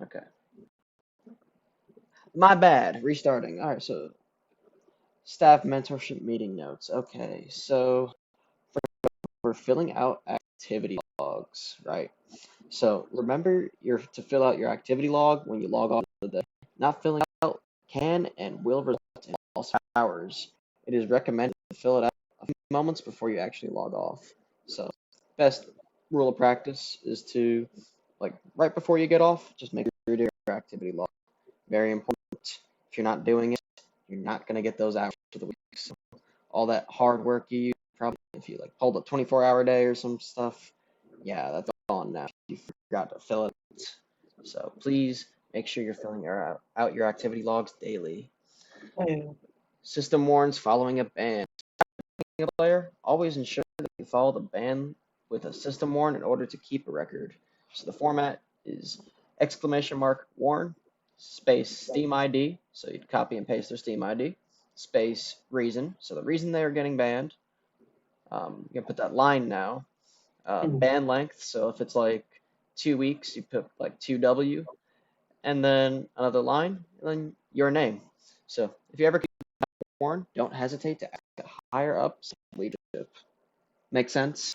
Okay. My bad. Restarting. All right, so staff mentorship meeting notes. Okay, so we're filling out activity logs, right? So remember to fill out your activity log when you log on to the day. Not filling out can and will result in lost hours. It is recommended to fill it out a few moments before you actually log off. So best rule of practice is to like right before you get off, just make sure you do your activity log. Very important. If you're not doing it, you're not gonna get those hours for the week. So all that hard work you use, probably if you like pulled a 24-hour day or some stuff, yeah, that's gone now. You forgot to fill it. So please make sure you're filling out your activity logs daily. Yeah. System warns following a ban. A player, always ensure that you follow the ban with a system warn in order to keep a record. So the format is !warn space Steam ID. So you'd copy and paste their Steam ID space reason. So the reason they are getting banned. You can put that line now. Mhm. Ban length. So if it's like 2 weeks, you put like 2W, and then another line, and then your name. So if you ever get warned, don't hesitate to ask higher ups leadership. Make sense?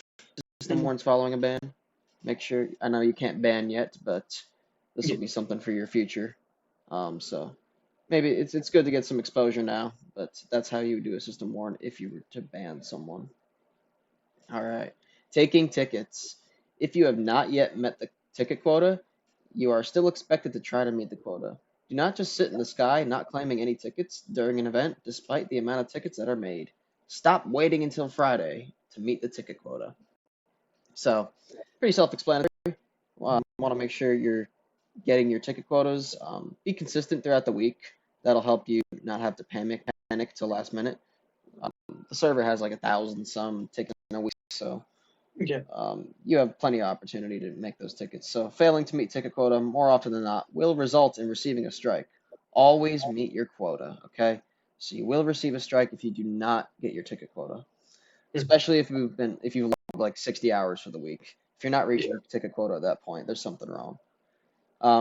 System Mhm. warns following a ban. Make sure. I know you can't ban yet, but this will Yeah. be something for your future. So maybe it's good to get some exposure now, but that's how you would do a system warn if you were to ban someone. All right. Taking tickets. If you have not yet met the ticket quota, you are still expected to try to meet the quota. Do not just sit in the sky not claiming any tickets during an event despite the amount of tickets that are made. Stop waiting until Friday to meet the ticket quota. So, pretty self-explanatory. Want to make sure you're getting your ticket quotas. Be consistent throughout the week. That'll help you not have to panic till last minute. Um, the server has like 1,000 some tickets in a week, so Yeah. you have plenty of opportunity to make those tickets. So failing to meet ticket quota more often than not will result in receiving a strike. Always meet your quota, okay? So you will receive a strike if you do not get your ticket quota, Mhm. especially if you've logged like 60 hours for the week. If you're not reaching Yeah. your ticket quota at that point, there's something wrong.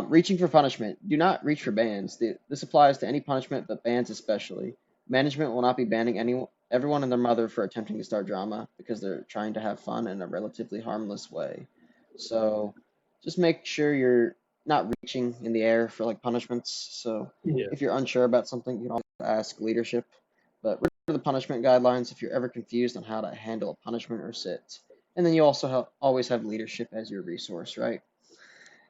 Reaching for punishment. Do not reach for bans. This applies to any punishment, but bans especially. Management will not be banning everyone and their mother for attempting to start drama because they're trying to have fun in a relatively harmless way. So just make sure you're not reaching in the air for like punishments. So Yeah. if you're unsure about something, you can always ask leadership. But refer to the punishment guidelines if you're ever confused on how to handle a punishment or sit. And then you also always have leadership as your resource, right?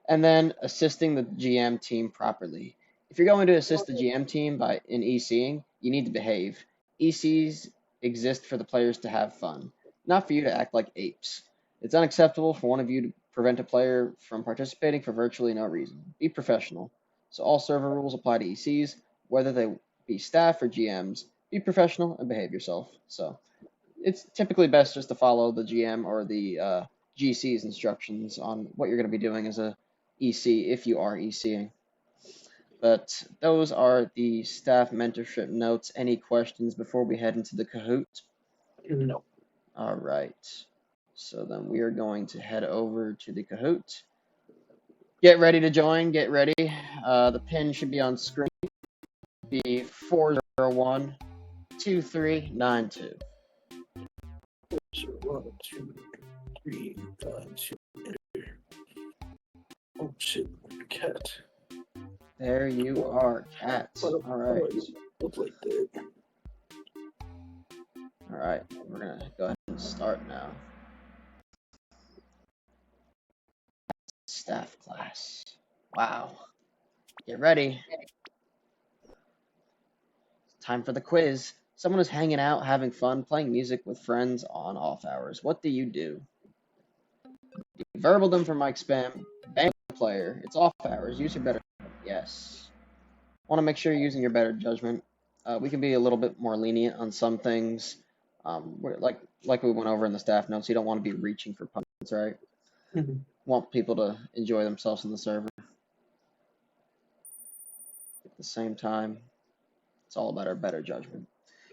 And then assisting the GM team properly. If you're going to assist the GM team in ECing, you need to behave. ECs exist for the players to have fun, not for you to act like apes. It's unacceptable for one of you to prevent a player from participating for virtually no reason. Be professional. So all server rules apply to ECs, whether they be staff or GMs. Be professional and behave yourself. So it's typically best just to follow the GM or the GC's instructions on what you're going to be doing as a EC if you are ECing. But those are the staff mentorship notes. Any questions before we head into the Kahoot? No. All right. So then we are going to head over to the Kahoot. Get ready to join. Get ready. The pin should be on screen. Be 401-2392. So 1, 2, 3, 5, 6. Oh shit, cat. There you Well, are, cat. I All don't right. really look like that. All right. We're going to go ahead and start now. Staff class. Wow. Get ready. Time for the quiz. Someone is hanging out, having fun, playing music with friends on off hours. What do you do? Verbal them for mic spam. Ban the player. It's off hours. Use your better. Yes. Want to make sure you're using your better judgment. We can be a little bit more lenient on some things. Like we went over in the staff notes, you don't want to be reaching for punts, right? Mhm. Want people to enjoy themselves in the server. At the same time, it's all about our better judgment.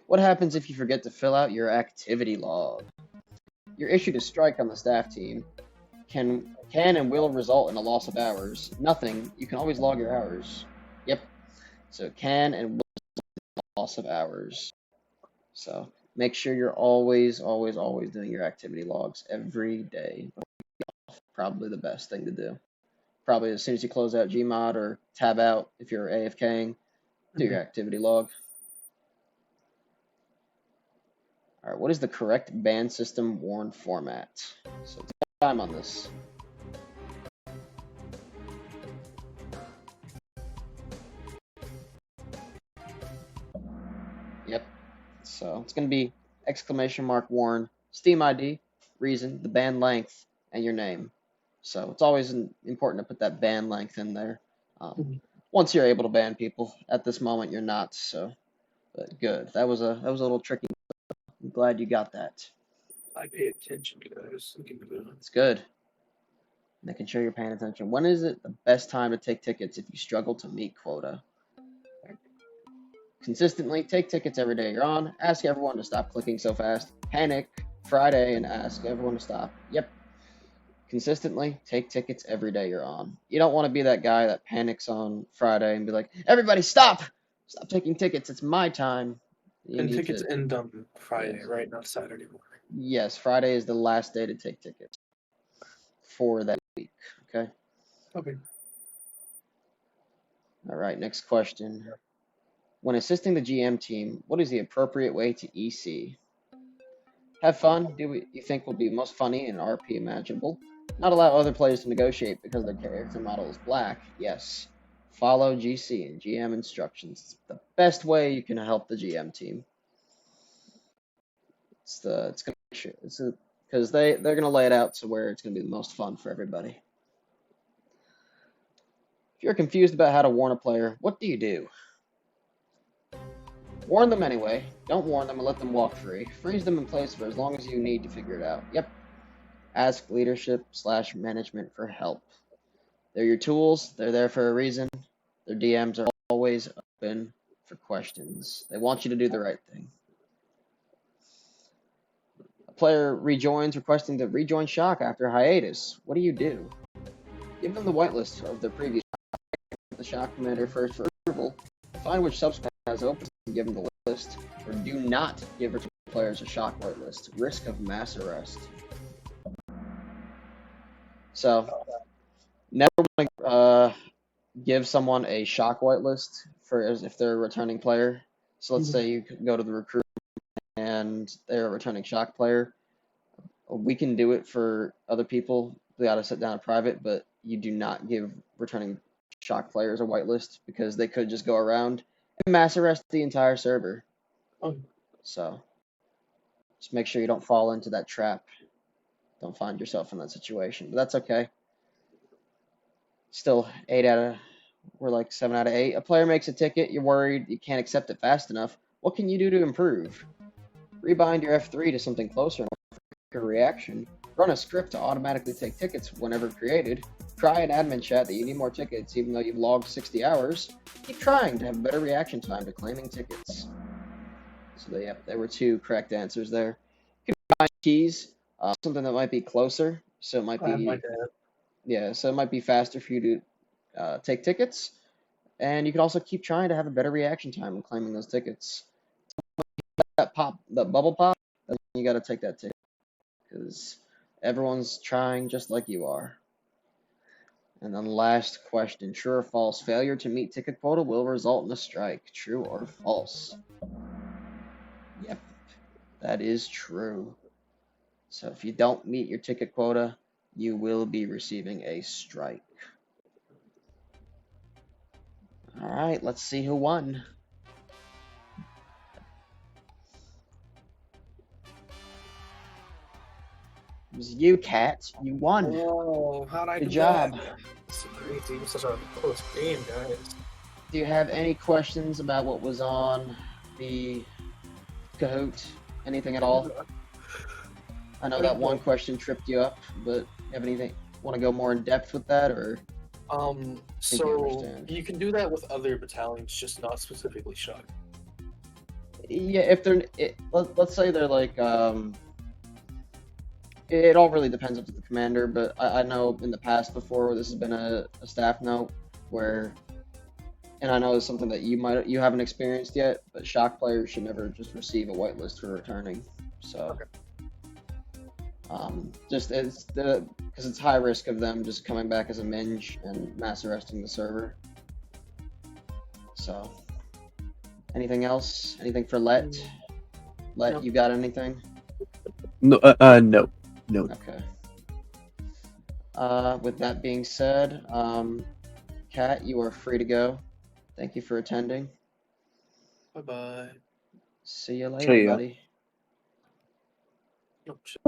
What happens if you forget to fill out your activity log? You're issued a strike on the staff team. can and will result in a loss of hours. Nothing. You can always log your hours. Yep. So can and will loss of hours. So make sure you're always doing your activity logs every day. Probably the best thing to do. Probably as soon as you close out Gmod or tab out if you're AFKing, do your activity log. All right, what is the correct ban system warn format? So take time on this. Yep. So it's going to be ! warn, Steam ID, reason, the ban length, and your name. So it's always important to put that ban length in there. Once you're able to ban people, at this moment you're not. So, but good. That was a little tricky. I'm glad you got that. I pay attention, guys. It's good. Making sure you're paying attention. When is it the best time to take tickets if you struggle to meet quota? Consistently take tickets every day you're on. Ask everyone to stop clicking so fast. Panic Friday and ask everyone to stop. Yep. Consistently take tickets every day you're on. You don't want to be that guy that panics on Friday and be like, everybody stop! Stop taking tickets. It's my time. And tickets end on Friday, right? Not Saturday morning. Yes, Friday is the last day to take tickets for that week. Okay? Okay. All right, next question. When assisting the GM team, what is the appropriate way to EC? Have fun. Do what you think will be most funny and RP imaginable. Not allow other players to negotiate because their character model is black. Yes. Follow GC and GM instructions. It's the best way you can help the GM team. Because they're gonna lay it out to where it's gonna be the most fun for everybody. If you're confused about how to warn a player, what do? Warn them anyway. Don't warn them and let them walk free. Freeze them in place for as long as you need to figure it out. Yep. Ask leadership/management for help. They're your tools. They're there for a reason. Their DMs are always open for questions. They want you to do the right thing. A player rejoins requesting to rejoin Shock after hiatus. What do? Give them the whitelist of their previous the Shock commander first for approval. Find which subspawn has open and give them the list. Or do not give return players a Shock whitelist. Risk of mass arrest. So, never want to give someone a Shock whitelist if they're a returning player. So let's say you go to the recruit and they're a returning Shock player. We can do it for other people. We got to sit down in private, but you do not give returning Shock players a whitelist because they could just go around and mass arrest the entire server. So just make sure you don't fall into that trap. Don't find yourself in that situation, but that's okay. Still, we're like 7 out of 8. A player makes a ticket, you're worried you can't accept it fast enough. What can you do to improve? Rebind your F3 to something closer and a reaction. Run a script to automatically take tickets whenever created. Try an admin chat that you need more tickets even though you've logged 60 hours. Keep trying to have a better reaction time to claiming tickets. So there were 2 correct answers there. You can find keys, something that might be closer, so it might be so it might be faster for you to take tickets, and you can also keep trying to have a better reaction time when claiming those tickets. That bubble pop, you got to take that ticket because everyone's trying just like you are. And then last question, true or false? Failure to meet ticket quota will result in a strike. True or false? Yep, that is true. So if you don't meet your ticket quota, you will be receiving a strike. All right, let's see who won. It was you, Cat. You won. Oh, how'd I Good do job. that? It's crazy. It was such a close game, guys. Do you have any questions about what was on the Kahoot? Anything at all? I know that one question tripped you up, but have anything? Want to go more in depth with that, or? So you can do that with other battalions, just not specifically Shock. Yeah, if they're let's say they're like It all really depends up to the commander, but I know in the past before this has been a staff note where, and I know it's something that you haven't experienced yet, but shock players should never just receive a whitelist for returning. So, just because it's high risk of them just coming back as a minge and mass arresting the server. So, anything else? Anything for Let? Let, No. you got anything? No. No. Okay. With that being said, Kat, you are free to go. Thank you for attending. Bye-bye. See you later, See ya. buddy. Oh, shit.